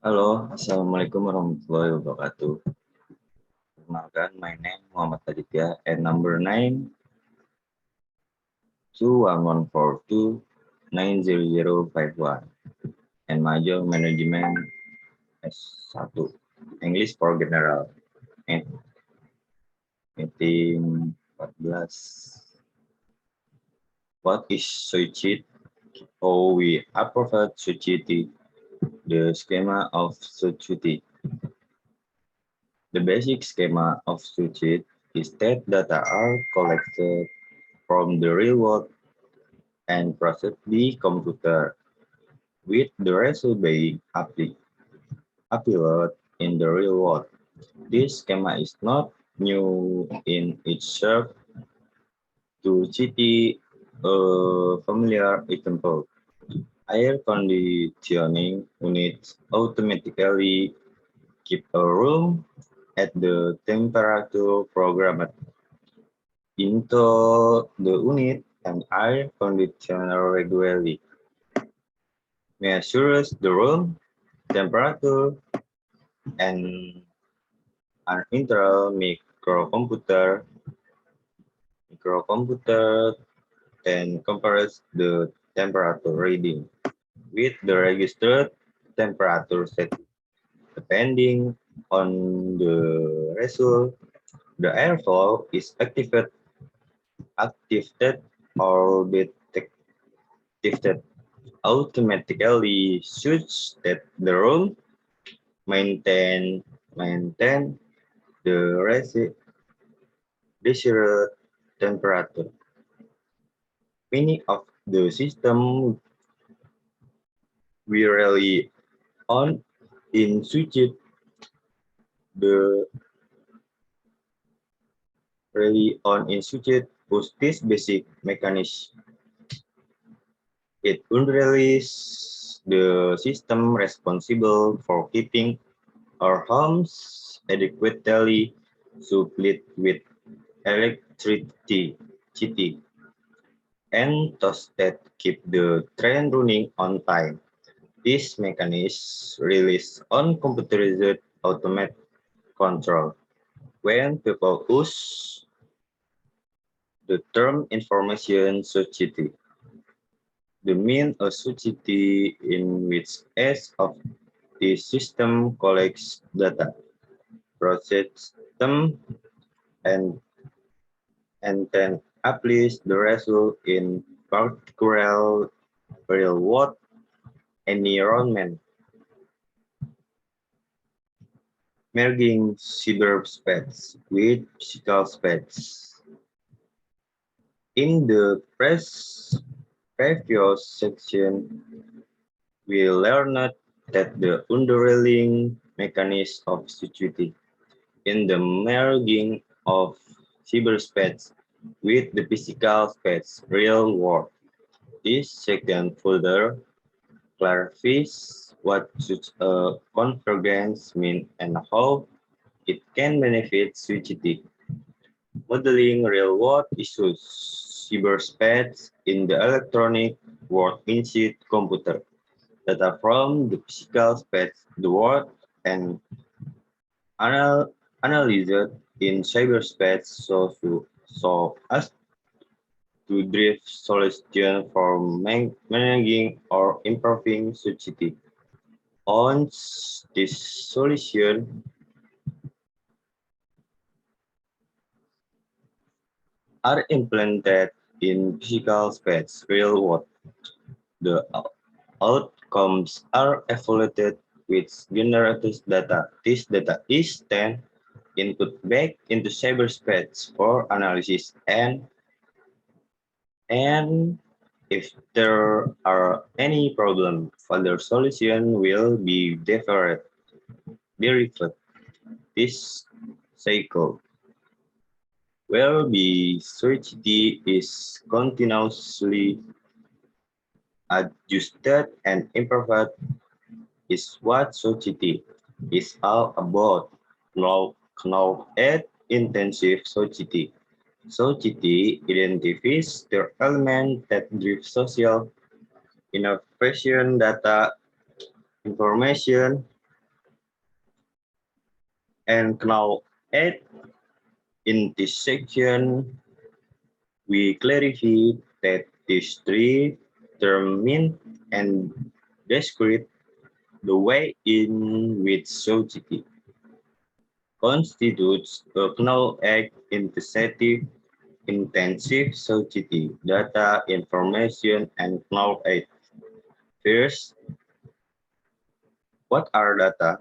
Halo, Assalamualaikum warahmatullahi wabarakatuh. Perkenalkan, my name Muhammad Aditya and number 92114290051 and major management S1 English for General meeting 14. What is suicide? How we approve suicide? The schema of suicide. The basic schema of suicide is that data are collected from the real world and processed the computer, with the result being uploaded in the real world. This schema is not new in itself. To cite a familiar example, air conditioning units automatically keep a room at the temperature programmed into the unit, and air conditioner regularly measures the room temperature, and an internal microcomputer then compares the temperature reading with the registered temperature setting. Depending on the result, the airflow is activated or detected automatically such that the room maintain the desired temperature. Many of the systems we rely on in switched the push this basic mechanism. It unrealize the system responsible for keeping our homes adequately supplied with electricity and thus that keep the train running on time. This mechanism relies on computerized automated control. When people use the term information society, the mean a society in which as of the system collects data, processes them, and then applies the result in particular real-world environment. Merging cyberspace with physical space. In the previous section, we learned that the underlying mechanism of security in the merging of cyberspace with the physical space real world. This section further clarifies what such a convergence means and how it can benefit security. Modeling real-world issues, cyberspace in the electronic world inside computer, data from the physical space, the world, and analyzed in cyberspace so as to drive solutions for managing or improving security. Once this solution are implemented in physical space, real world, the outcomes are evaluated with generated data. This data is then input back into cyberspace for analysis, and if there are any problem, further solution will be derived. This cycle will be switched is continuously adjusted and improved is what society is all about. Now at intensive society. Society identifies the element that drive social innovation, data, information, And now, in this section, we clarify that these three terms mean and describe the way in which society constitutes a knowledge intensive society, data, information, and knowledge. First, what are data?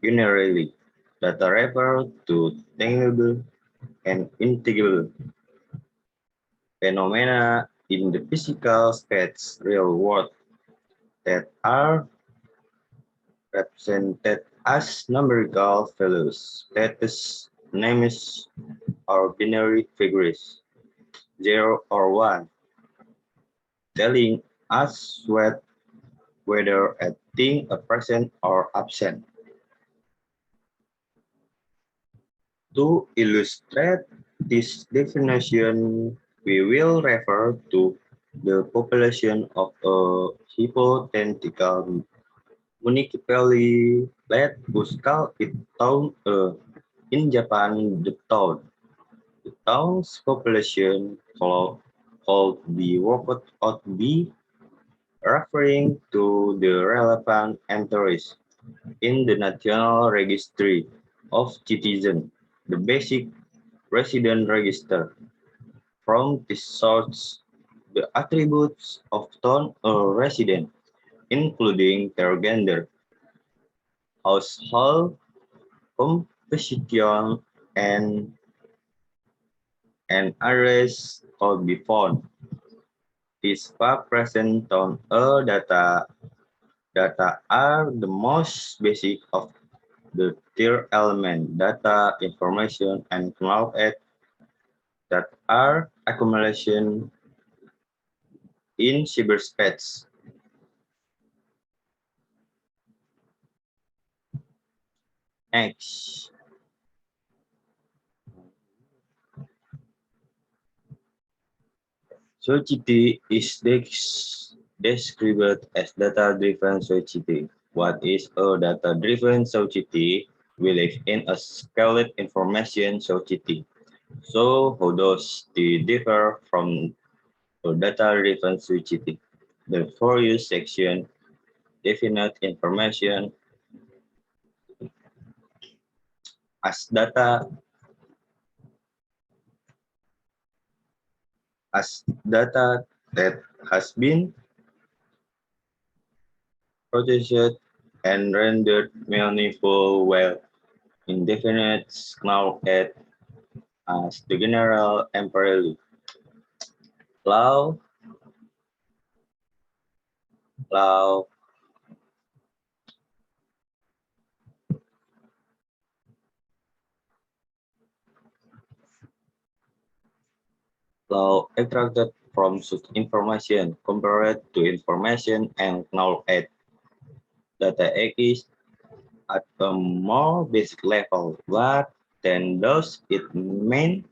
Generally, data refer to tangible and intangible phenomena in the physical space real world that are represented as numerical values, status, names, or binary figures, 0 or 1, telling us whether a thing is present or absent. To illustrate this definition, we will refer to the population of a hypothetical municipality. Let us call it town. In Japan, the town's population could be worked out be referring to the relevant entries in the National Registry of Citizens, the basic resident register. From this source, the attributes of town or resident, including their gender, household composition, and address could be found. These five present on a data are the most basic of the tier element data, information, and knowledge that are accumulation in cyberspace. Next, society is described as data-driven society. What is a data-driven society? We live in a scaled information society. So how does it differ from a data-driven society? The for you section, definite information as data that has been processed and rendered meaningful well indefinite now at as the general emperor law law law extracted from such information compared to information and knowledge data exists at a more basic level but then does it mean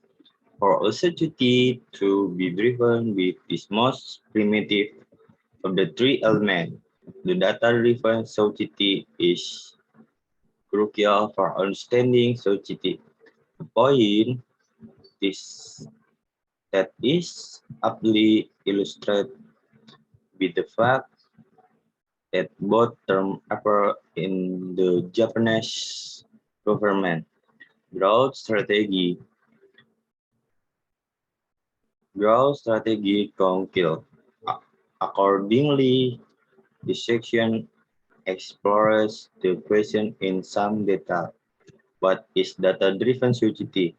for a society to be driven with this most primitive of the three elements. The data-driven society is crucial for understanding society. The point is that is aptly illustrated with the fact that both terms appear in the Japanese government growth strategy council. Accordingly, this section explores the question in some detail. What is data-driven society?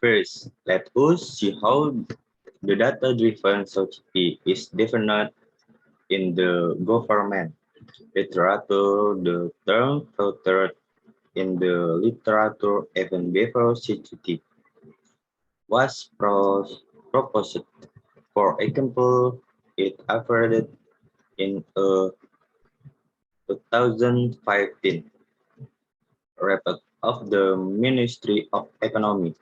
First, let us see how the data-driven society is defined in the government literature. The term filtered in the literature even before society was proposed. For example, it appeared in a 2015 report of the Ministry of Economy,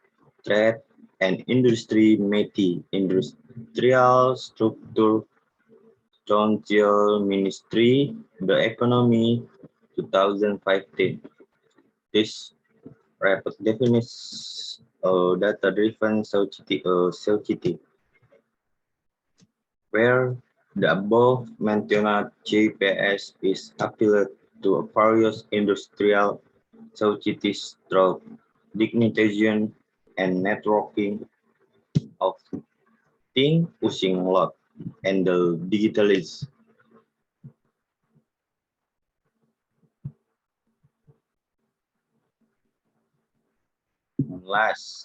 Trade and Industry METI, Industrial Structure Council Ministry, the Economy 2015. This report defines a data-driven society where the above mentioned GPS is applied to various industrial societies through digitization and networking of things using lot and the digitalize.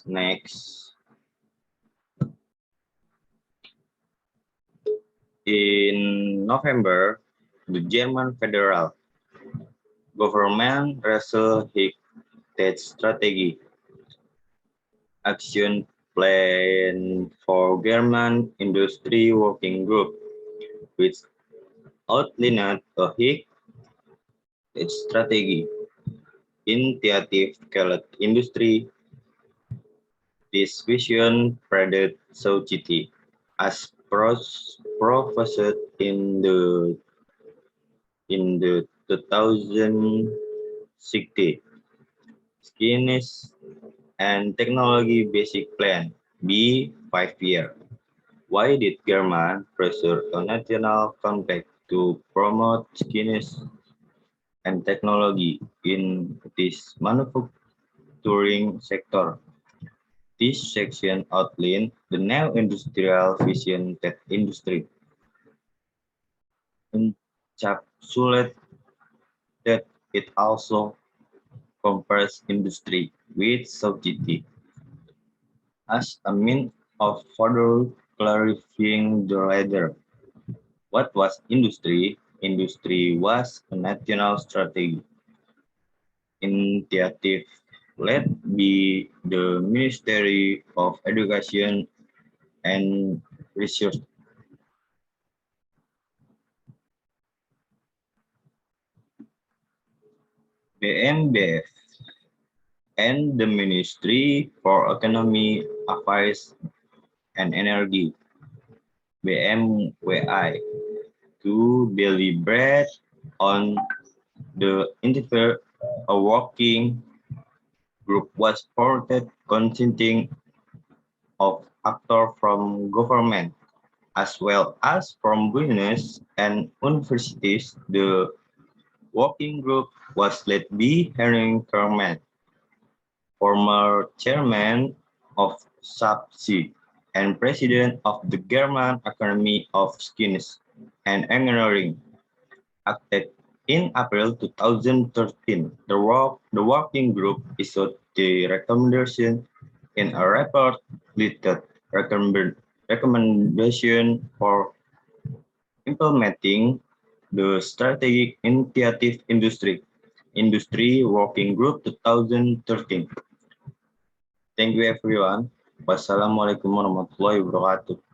Next, in November, the German federal government resolved that strategy action plan for German industry working group, which outlined a HIC strategy initiative called industry. This vision predate society as professed in the 2060 Skills and Technology Basic Plan B 5-year. Why did German pursue a national compact to promote skills and technology in this manufacturing sector? This section outlines the new industrial vision that industry encapsulates that it also compares industry with society as a means of further clarifying the latter. What was industry? Industry was a national strategy initiative led by the Ministry of Education and Research. BMBF and the Ministry for Economy Affairs and Energy BMWI to deliberate on the interface. A working group was formed consisting of actors from government as well as from business and universities. The working group was led by Henry Kerman, former chairman of SAPSI and president of the German Academy of Science and Engineering, acted in April 2013. The working group issued the recommendation in a report listed recommendation for implementing the strategic initiative industry working group 2013. Thank you everyone. Wassalamualaikum warahmatullahi wabarakatuh.